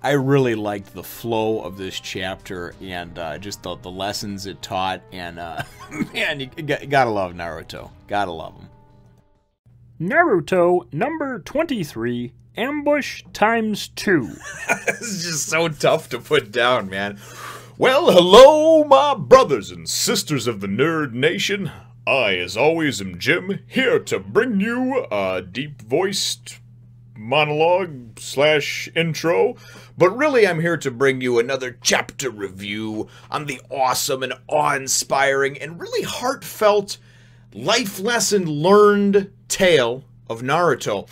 I really liked the flow of this chapter and just the lessons it taught. And man, you gotta love Naruto. Gotta love him. Naruto number 23, Ambush ×2. This is just so tough to put down, man. Well, hello, my brothers and sisters of the Nerd Nation. I, as always, am Jim, here to bring you a deep-voiced monologue / intro, but really I'm here to bring you another chapter review on the awesome and awe-inspiring and really heartfelt life lesson learned tale of Naruto.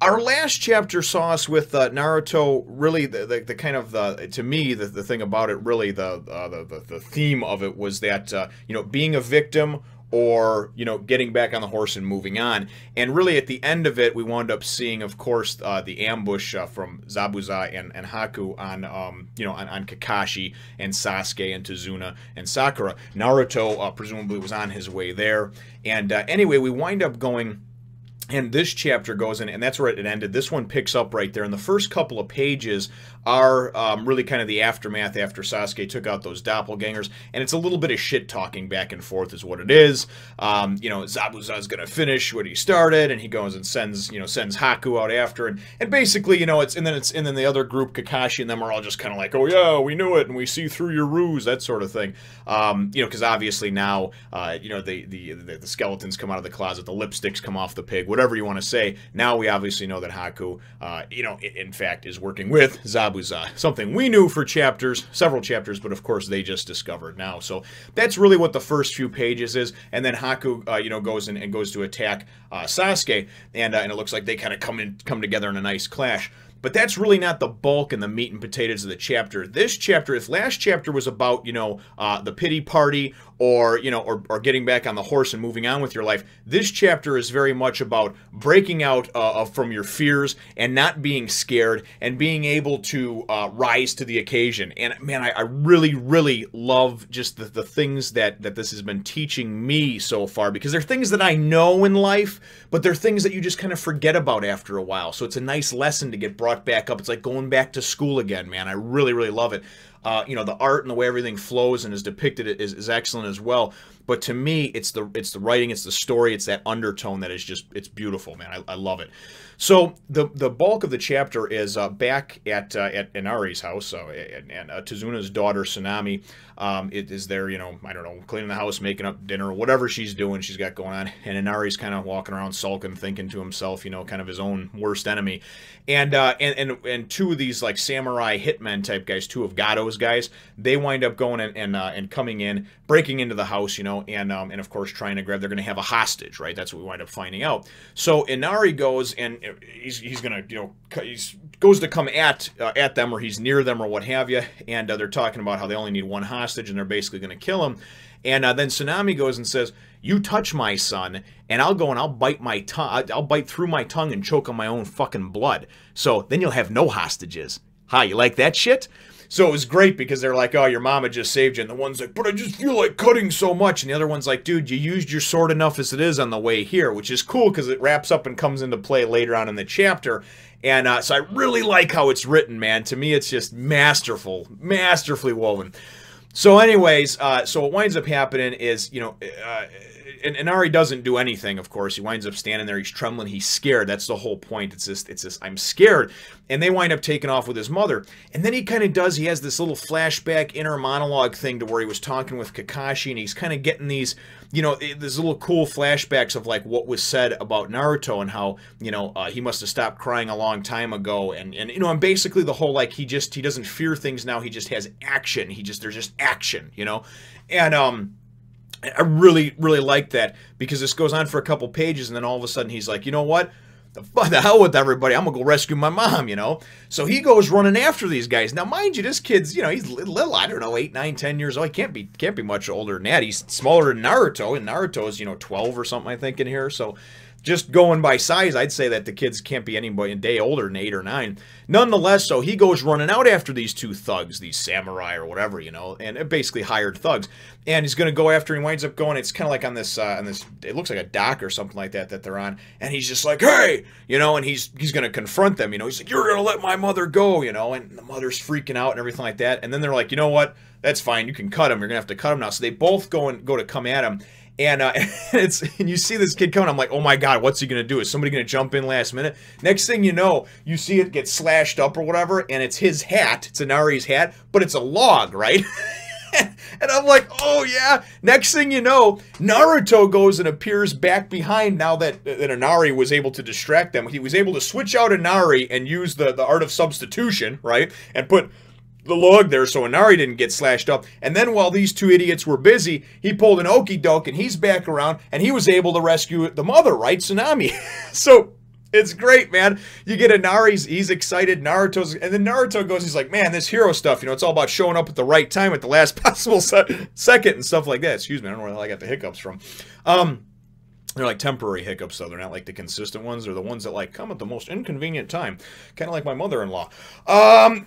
Our last chapter saw us with Naruto, really the kind of, to me, the thing about it, really the theme of it was that, you know, being a victim or, you know, getting back on the horse and moving on. And really at the end of it, we wound up seeing, of course, the ambush from Zabuza and Haku on, you know, on Kakashi and Sasuke and Tazuna and Sakura. Naruto presumably was on his way there. And anyway, we wind up going... And this chapter goes in, and that's where it ended. This one picks up right there. And the first couple of pages are really kind of the aftermath after Sasuke took out those doppelgangers. And it's a little bit of shit-talking back and forth is what it is. You know, Zabuza's going to finish what he started, and he goes and sends Haku out after. And basically, you know, and then the other group, Kakashi and them, are all just kind of like, oh yeah, we knew it, and we see through your ruse, that sort of thing. You know, because obviously now, you know, the skeletons come out of the closet, the lipsticks come off the pig, whatever you want to say. Now we obviously know that Haku, you know, in fact, is working with Zabuza. Something we knew for several chapters, but of course they just discovered now. So that's really what the first few pages is. And then Haku, you know, goes to attack Sasuke, and it looks like they kind of come together in a nice clash. But that's really not the bulk and the meat and potatoes of the chapter. This chapter, if last chapter was about, you know, the pity party or, you know, or getting back on the horse and moving on with your life, this chapter is very much about breaking out from your fears and not being scared and being able to rise to the occasion. And man, I really, really love just the things that this has been teaching me so far, because they're things that I know in life, but they're things that you just kind of forget about after a while. So it's a nice lesson to get brought back up. It's like going back to school again, man. I really, really love it. You know, the art and the way everything flows and is depicted is excellent as well. But to me, it's the writing, it's the story, it's that undertone that is just, it's beautiful, man. I love it. So the bulk of the chapter is back at Inari's house, and Tazuna's daughter Tsunami is there, you know, I don't know, cleaning the house, making up dinner, whatever she's doing, she's got going on. And Inari's kind of walking around sulking, thinking to himself, you know, kind of his own worst enemy. And two of these like samurai hitmen type guys, two of Gato's guys, they wind up going and coming in, breaking into the house, you know, and of course trying to grab. They're going to have a hostage, right? That's what we wind up finding out. So Inari goes and he's gonna, you know, goes to come at them, or he's near them or what have you, and they're talking about how they only need one hostage and they're basically going to kill him. And then Tsunami goes and says, "You touch my son, and I'll go and I'll bite my tongue. I'll bite through my tongue and choke on my own fucking blood. So then you'll have no hostages." Hi, you like that shit? So it was great because they're like, "Oh, your mama just saved you," and the one's like, "But I just feel like cutting so much," and the other one's like, "Dude, you used your sword enough as it is on the way here," which is cool because it wraps up and comes into play later on in the chapter. And so I really like how it's written, man. To me, it's just masterful, masterfully woven. So anyways, so what winds up happening is, you know, and Inari doesn't do anything, of course. He winds up standing there, he's trembling, he's scared. That's the whole point. It's this, I'm scared. And they wind up taking off with his mother. And then he kind of he has this little flashback inner monologue thing to where he was talking with Kakashi, and he's kind of getting these, you know, these little cool flashbacks of like what was said about Naruto and how, you know, he must have stopped crying a long time ago. And you know, and basically the whole, like, he doesn't fear things now, he just has action. There's just action, you know? And, I really, really like that because this goes on for a couple pages, and then all of a sudden he's like, you know what? The hell with everybody. I'm going to go rescue my mom, you know? So he goes running after these guys. Now, mind you, this kid's, you know, he's little, I don't know, 8, 9, 10 years old. He can't be much older than that. He's smaller than Naruto, and Naruto is, you know, 12 or something, I think, in here. So just going by size, I'd say that the kids can't be anybody a day older than 8 or 9. Nonetheless, so he goes running out after these 2 thugs, these samurai or whatever, you know, and basically hired thugs. And he's going to go after, and he winds up going, it's kind of like on this, it looks like a dock or something like that they're on. And he's just like, hey, you know, and he's going to confront them, you know. He's like, you're going to let my mother go, you know. And the mother's freaking out and everything like that. And then they're like, you know what? That's fine. You can cut him. You're going to have to cut him now. So they both go to come at him. And and you see this kid coming. I'm like, oh my god, what's he gonna do? Is somebody gonna jump in last minute? Next thing you know, you see it get slashed up or whatever, and it's his hat. It's Inari's hat, but it's a log, right? And I'm like, oh yeah. Next thing you know, Naruto goes and appears back behind now that Inari was able to distract them. He was able to switch out Inari and use the art of substitution, right? And put the log there so Inari didn't get slashed up. And then while these 2 idiots were busy, he pulled an okie doke and he's back around and he was able to rescue the mother, right? Tsunami. So it's great, man. You get Inari's, he's excited, Naruto's, and then Naruto goes, he's like, man, this hero stuff, you know, it's all about showing up at the right time at the last possible second and stuff like that. Excuse me, I don't know where I got the hiccups from. They're like temporary hiccups, though. They're not like the consistent ones. They're the ones that like come at the most inconvenient time. Kind of like my mother-in-law.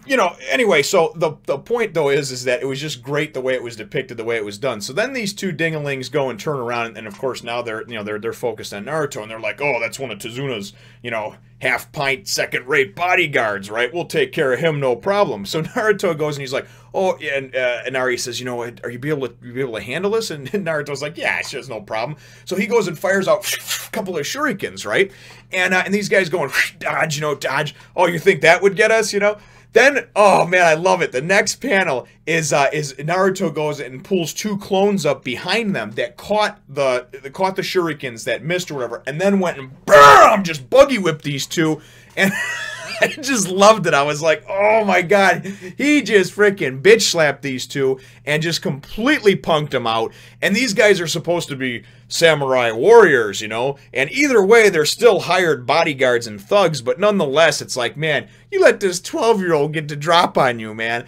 You know, anyway, so the point, though, is that it was just great the way it was depicted, the way it was done. So then these 2 dingalings go and turn around, and of course now they're, you know, they're focused on Naruto, and they're like, oh, that's one of Tezuna's, you know, half-pint, second-rate bodyguards, right? We'll take care of him, no problem. So Naruto goes and he's like, oh, yeah, and Inari says, you know, are you be able to handle this? And Naruto's like, yeah, sure, it's no problem. So he goes and fires out a couple of shurikens, right? And these guys going, dodge, you know, dodge. Oh, you think that would get us, you know? Then, oh man, I love it. The next panel is Naruto goes and pulls 2 clones up behind them that caught the shurikens that missed or whatever, and then went and BAM! Just buggy whipped these 2, and I just loved it. I was like, oh my god, he just freaking bitch slapped these 2 and just completely punked them out. And these guys are supposed to be samurai warriors, you know, and either way, they're still hired bodyguards and thugs, but nonetheless, it's like, man, you let this 12-year-old get to drop on you, man.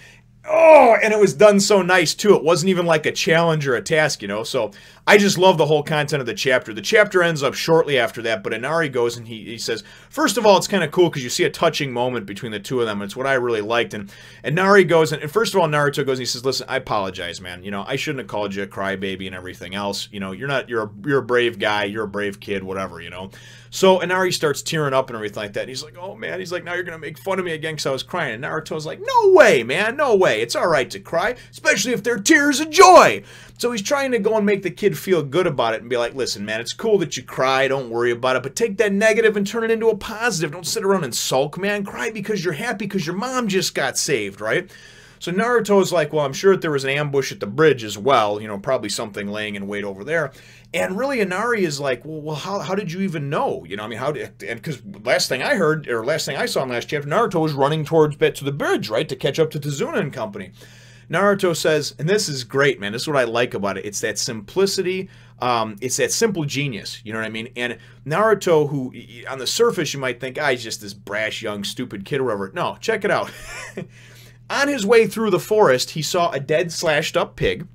Oh, and it was done so nice, too. It wasn't even like a challenge or a task, you know? So I just love the whole content of the chapter. The chapter ends up shortly after that, but Inari goes and he says, first of all, it's kind of cool because you see a touching moment between the 2 of them. It's what I really liked. And Inari goes, and first of all, Naruto goes and he says, listen, I apologize, man. You know, I shouldn't have called you a crybaby and everything else. You know, you're a brave guy. You're a brave kid, whatever, you know? So Inari starts tearing up and everything like that. And he's like, oh, man. He's like, now you're going to make fun of me again because I was crying. And Naruto's like, no way, man. No way. It's all right to cry, especially if they're tears of joy. So he's trying to go and make the kid feel good about it and be like, listen, man, it's cool that you cry. Don't worry about it. But take that negative and turn it into a positive. Don't sit around and sulk, man. Cry because you're happy because your mom just got saved, right? So Naruto's like, well, I'm sure that there was an ambush at the bridge as well. You know, probably something laying in wait over there. And really, Inari is like, well, how did you even know? You know, I mean, how did, and because last thing I heard, or last thing I saw in last chapter, Naruto was running towards to the bridge, right, to catch up to Tezuna and company. Naruto says, and this is great, man, this is what I like about it, it's that simplicity, it's that simple genius, you know what I mean? And Naruto, who, on the surface, you might think, he's just this brash, young, stupid kid or whatever. No, check it out. On his way through the forest, he saw a dead, slashed-up pig.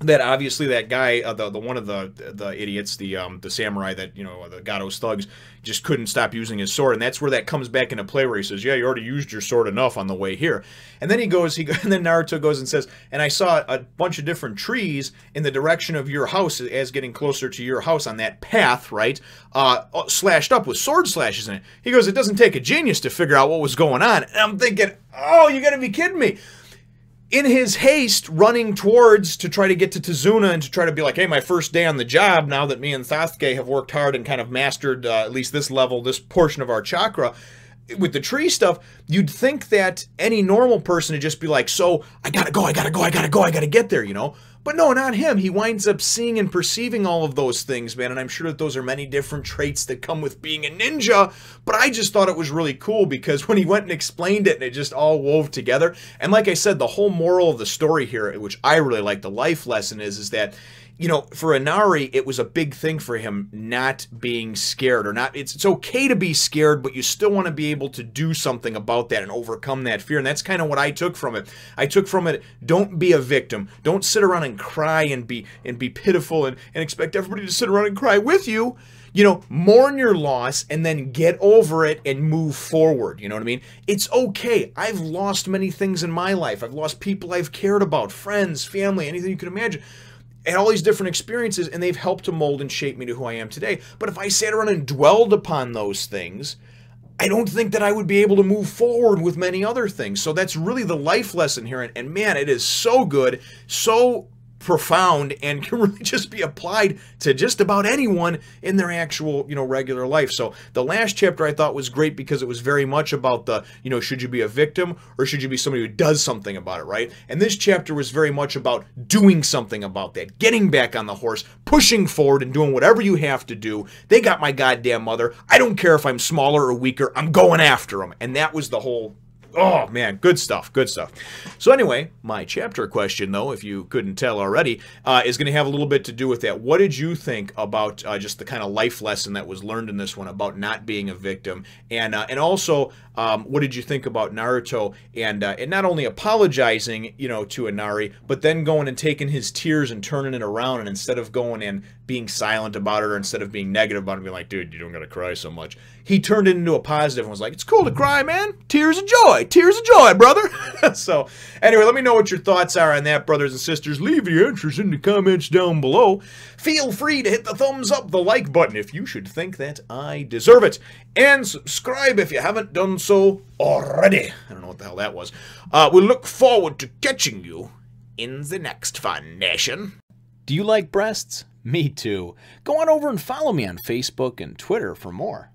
That obviously that guy, the one of the idiots, the samurai that, you know, the Gatos thugs, just couldn't stop using his sword, and that's where that comes back into play, where he says, yeah, you already used your sword enough on the way here. And then and then Naruto goes and says, and I saw a bunch of different trees in the direction of your house as getting closer to your house on that path, right, slashed up with sword slashes in it. He goes, it doesn't take a genius to figure out what was going on. And I'm thinking, oh, you gotta be kidding me. In his haste, running towards to try to get to Tezuna and to try to be like, hey, my first day on the job, now that me and Sasuke have worked hard and kind of mastered at least this level, this portion of our chakra, with the tree stuff, you'd think that any normal person would just be like, so, I gotta get there, you know? But no, not him. He winds up seeing and perceiving all of those things, man, and I'm sure that those are many different traits that come with being a ninja, but I just thought it was really cool because when he went and explained it and it just all wove together, and like I said, the whole moral of the story here, which I really like, the life lesson is that, you know, for Inari, it was a big thing for him not being scared or not. It's okay to be scared, but you still want to be able to do something about that and overcome that fear. And that's kind of what I took from it. I took from it, don't be a victim. Don't sit around and cry and be pitiful and expect everybody to sit around and cry with you. you know, mourn your loss and then get over it and move forward. You know what I mean? It's okay. I've lost many things in my life. I've lost people I've cared about, friends, family, anything you can imagine. And all these different experiences, and they've helped to mold and shape me to who I am today. But if I sat around and dwelled upon those things, I don't think that I would be able to move forward with many other things. So that's really the life lesson here. And man, it is so good, so profound, and can really just be applied to just about anyone in their actual, you know, regular life. So the last chapter I thought was great because it was very much about the, you know, should you be a victim or should you be somebody who does something about it, right? And this chapter was very much about doing something about that, getting back on the horse, pushing forward and doing whatever you have to do. They got my goddamn mother. I don't care if I'm smaller or weaker. I'm going after them. And that was the whole... Oh, man, good stuff, good stuff. So anyway, my chapter question, though, if you couldn't tell already, is going to have a little bit to do with that. What did you think about just the kind of life lesson that was learned in this one about not being a victim? And also, what did you think about Naruto and not only apologizing, you know, to Inari, but then going and taking his tears and turning it around, and instead of going and being silent about it, or instead of being negative about it, being like, dude, you don't gotta cry so much, he turned it into a positive and was like, it's cool to cry, man. Tears of joy. Tears of joy, brother. So, anyway, let me know what your thoughts are on that, brothers and sisters. Leave your answers in the comments down below. Feel free to hit the thumbs up, the like button, if you should think that I deserve it. And subscribe if you haven't done so already. I don't know what the hell that was. We look forward to catching you in the next Fun Nation. Do you like breasts? Me too. Go on over and follow me on Facebook and Twitter for more.